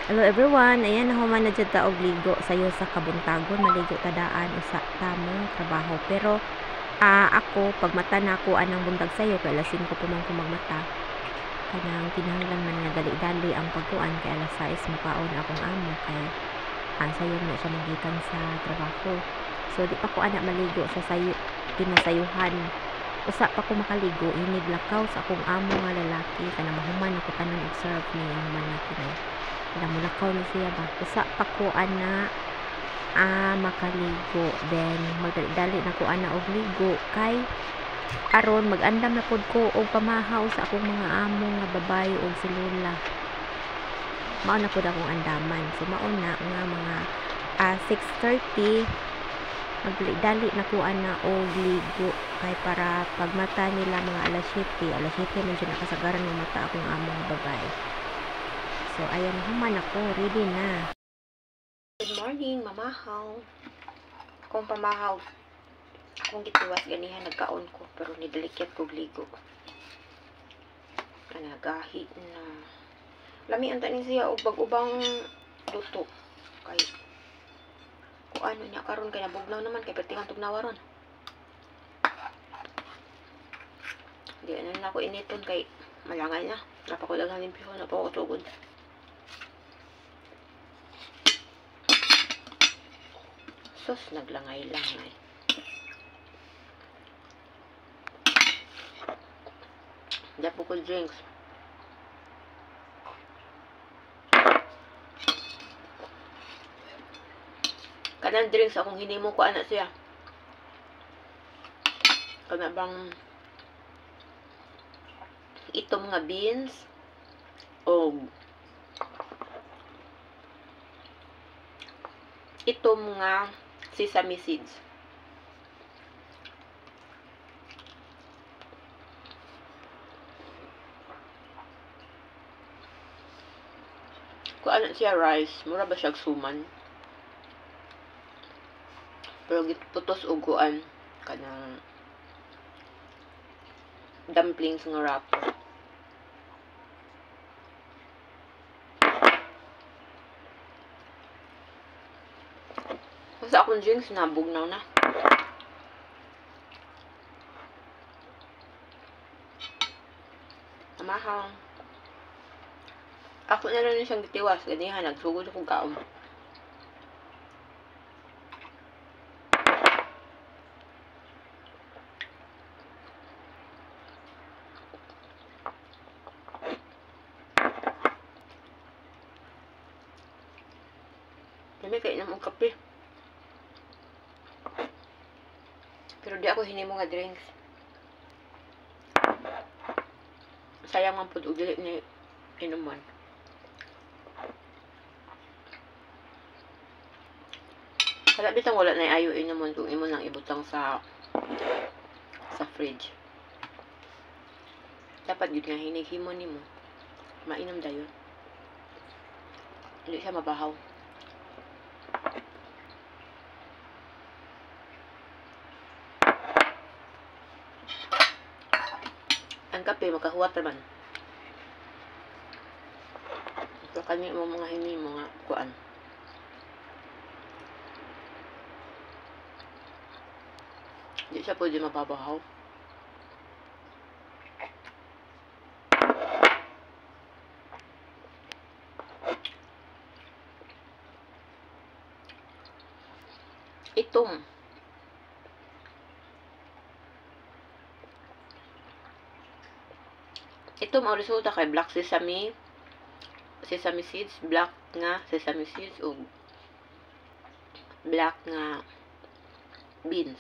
Hello everyone, ayan nahuman na dyan ta og ligo sayo sa kabuntagon, maligo tadaan usa tamong trabaho. Pero ako pag mata na ako anang buntag sayo kay alas 5 pa man ko magmata. Kanang kinahanglan man nga dali-dali ang pagkuan kay alas 6 mukaon akong amo kay ang sayo na siya magikan sa trabaho. So di pa ko ana maligo sa sayo pinasayuhan. Usa pa ko makaligo inig lakaw sa akong amo nga lalaki kana mahuman ako tanan observe ni ang manaki na. Mulakaw na siya ba usa pa ko ana makaligo, then magdali na ko ana og ligo kay aron magandam na pod ko og pamahaw sa akong mga amo nga babae og si Lola. Mao na pod akong andaman, so mao na nga mga 6:30 magdali na ko ana og ligo kay para pagmata nila mga alas 7 man dyan nakasagaran ng mata akong amo nga babae. So, ayan, human ako. Ready na. Good morning, mamahaw. Akong pamahaw. Akong gituwas ganihan, nagkaon ko. Pero nidalikit ko ligo. Nagahi na. Lami ang tanin siya, ubang-ubang luto. Kay, kung ano niya karon kay nabugnaw naman, kay pertingan tugnawaron. Hindi na ako initon kay malangay na. Napakulagang limpyo, napakutugod. Sus, naglangay-langay. Dapo ko drinks. Kanang drinks akong hinimo ko anak siya. Kana bang itom nga beans o itom nga sesame seeds. Kung ano siya rice, mura ba siya suman? Pero putos uguan kanang dumplings nga wrapper. Sa akong drinks nabugnaw na. Amahang. Ako na lang siyang gitiwas. Ganihan, nagsugod akong kaon. Dami kayo namang kape. Pero di ako hinimo nga drinks. Sayang man po og dili ni inuman. Wala bitang wala na ayo inuman kung imo nang ibutang sa fridge. Dapat gid nga hinighimo nimo. Mainom dayon. Hindi siya mabahaw. Ang kape makahuwat naman. So kani mo mga hini mga kuan. Di siya pwede mababahaw. Itom. Ito mao resulta kay black sesame seeds, black nga sesame seeds ug black nga beans.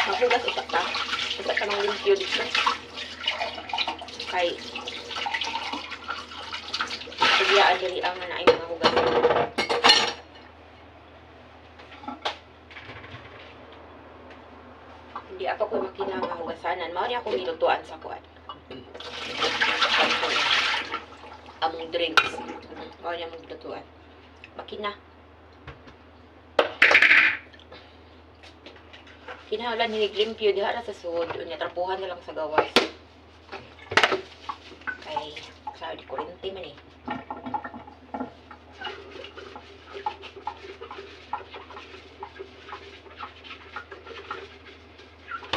Mahugas usak ta. Usak ta ng limpyo dito. Kay pagyaan diri ang na ay mga hugas. Hindi ako ko makina nga hugasanan. Mao ni ako nilutuan sa kuan. Among drinks. Mao ni among lutuan. Makina. Kinahanglan hiniglimpyo diha ra sa sud, unya trapuhan na lang sa gawas. Kay sa di kurente man eh.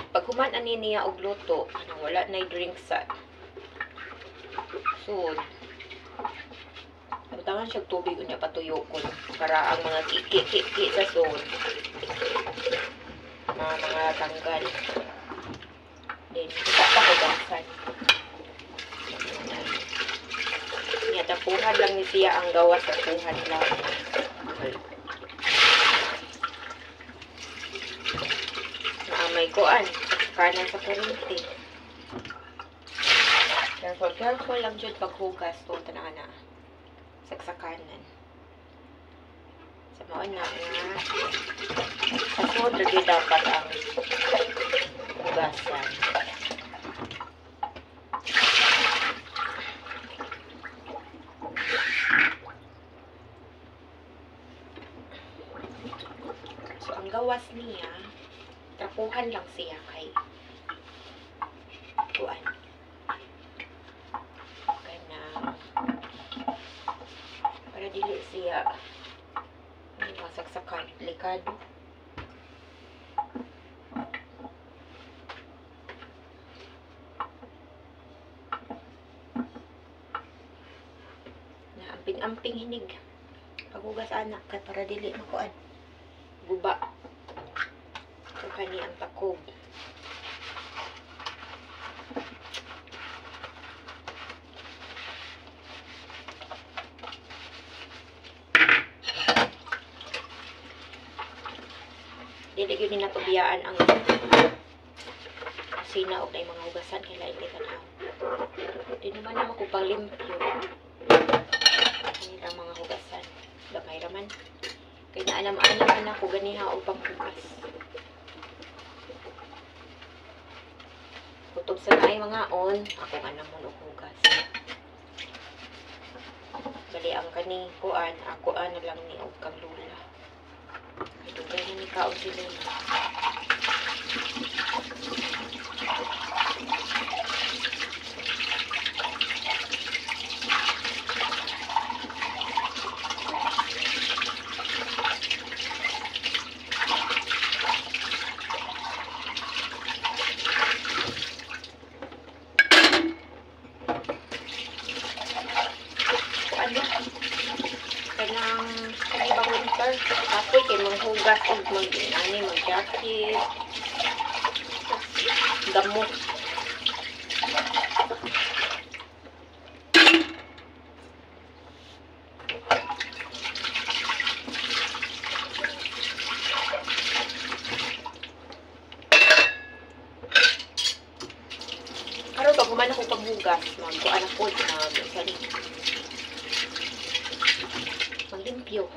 Pag human ani niya og luto, kanang wala nay drink sa sud. Butangan siya tubig unya patuyo ko para ang mga kiki sa sud. Mga tanggal. Then, papakubasan. Niya, tapuhan lang ni siya ang gawas. Tapuhan lang. May kuan. Kanan sa kurente. Careful lang dyan paghugas. Ito na na. Saksakanan. Sa mga na nga. Sa food, lagi dapat ang hugasan. So, ang gawas niya, trapuhan lang siya kay kuan. Kanang para dili siya masaksakan, delikado. Na amping hinig. Paghugas anak ka para dili makuan. Guba. So kani ang takob. Dili gyud ni natubiyaan ang kusina og nay mga hugasan kay lain kay tanaw. Di naman na ko panglimpyo. Ani ra mga hugasan. Gamay ra man. Kay naanam-anam man ako ganiha og panghugas. Kutob sa naay mga on, ako anam mo og hugas. Bali ang kani kuan, ako ana lang ni og kang lula. Dugay na ni kaon sila. Kanang ibang winter, apoy kay manghugas og mag-jacket, gamot. Karon pag human ako paghugas, magkuan ako maglimpyo.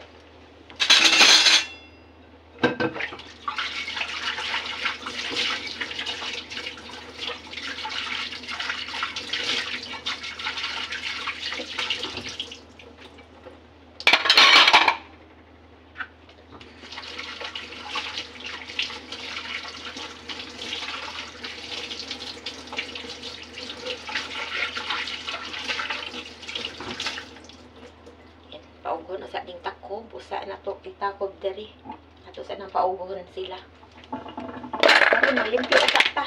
Paugon sa ating takob, usa na to itakob diri. Ato sa nang paugon sila. Karon maglimpyo ata ta.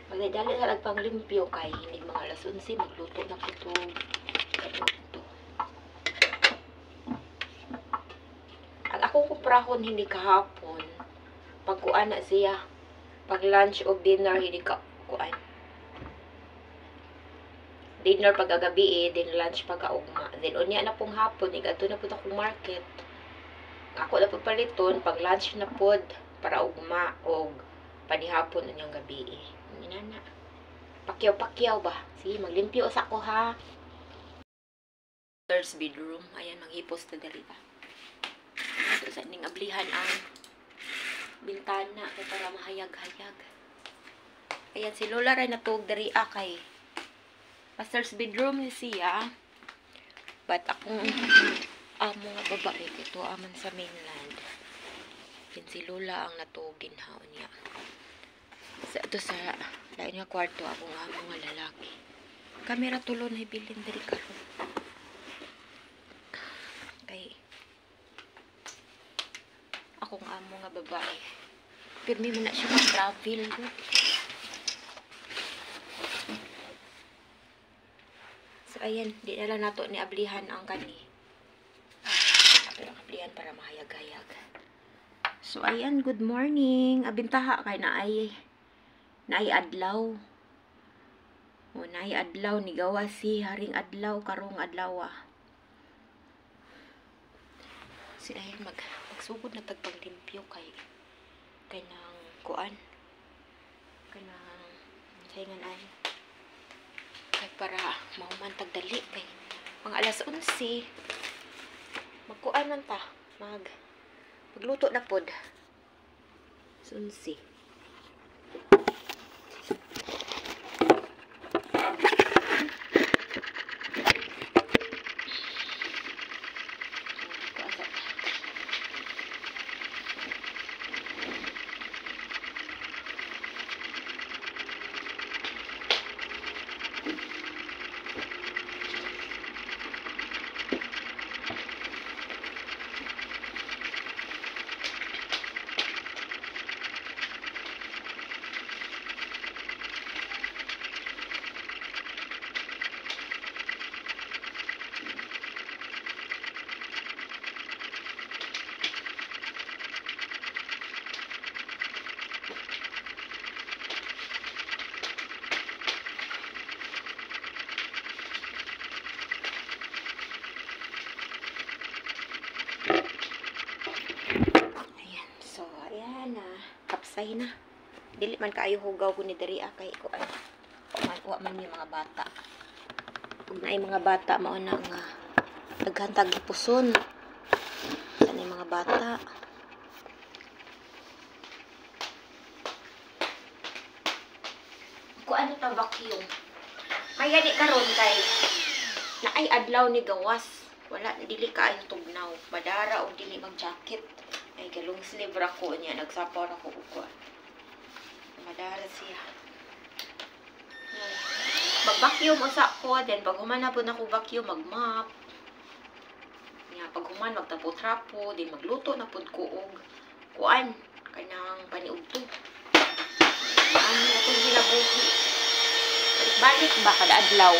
Magdali sa pang-limpyo kay hindi mga alas 11 magluto na ko to. Ang akong kuprahon hindi kahapon. Pagkuan na siya. Pag lunch o dinner hindi ka kuan. Dinner pagkagabi then lunch pagkaugma. Then unya na pong hapon, igato na pud akong market. Ako na pud paliton pag lunch na pud para ugma og panihapon unyang gabi. Inana. Pakyaw ba? Sige, maglimpyo sa ko ha. Third bedroom. Ayan, maghipos na dali ba. Ito sa ning ablihan ang bintana para mahayag-hayag. Ayan, si Lola rin natug dari kay master's bedroom ni siya. But akong mga babae ito aman sa mainland. Din si Lola ang natugin haon niya. Sa lain nga kwarto akong amo nga lalaki. Kamera tulon ay bilin diri karon. Kay akong amo nga babae. Pirmi mo na siya mag-travel. So ayan, di na lang nato ni ablihan ang kani. Pero ablihan para mahayag-hayag. So ayan, good morning. Abintaha kay naay adlaw. O naay adlaw ni gawa si haring adlaw karong adlaw. Sila yung magsugod na tagpaglimpyo kay nang kuan. Kanang sayngan ay kay para mahuman tagdali kay mga alas 11 magkuan man ta magluto na pod. 11. Kapsay na. Dili man kaayo hugaw ko ni diri kay ko ay wa man yung mga bata. Pag naay mga bata mao na nga naghantag gipuson. Kanay mga bata. Ko ano ta vacuum. Kaya di karon kay naay adlaw ni gawas. Wala dili kaayo tugnaw. Madara og dili mag-jacket. Ay galong sleeve ra ko niya nagsapor ako ug madara siya. Mag-vacuum usa ko then pag human na pud ako vacuum mag-mop. Nya pag human magtapo-trapo then magluto na pud ko og kuan kanang paniudto. Ano akong ginabuhi. Balik ba kada adlaw?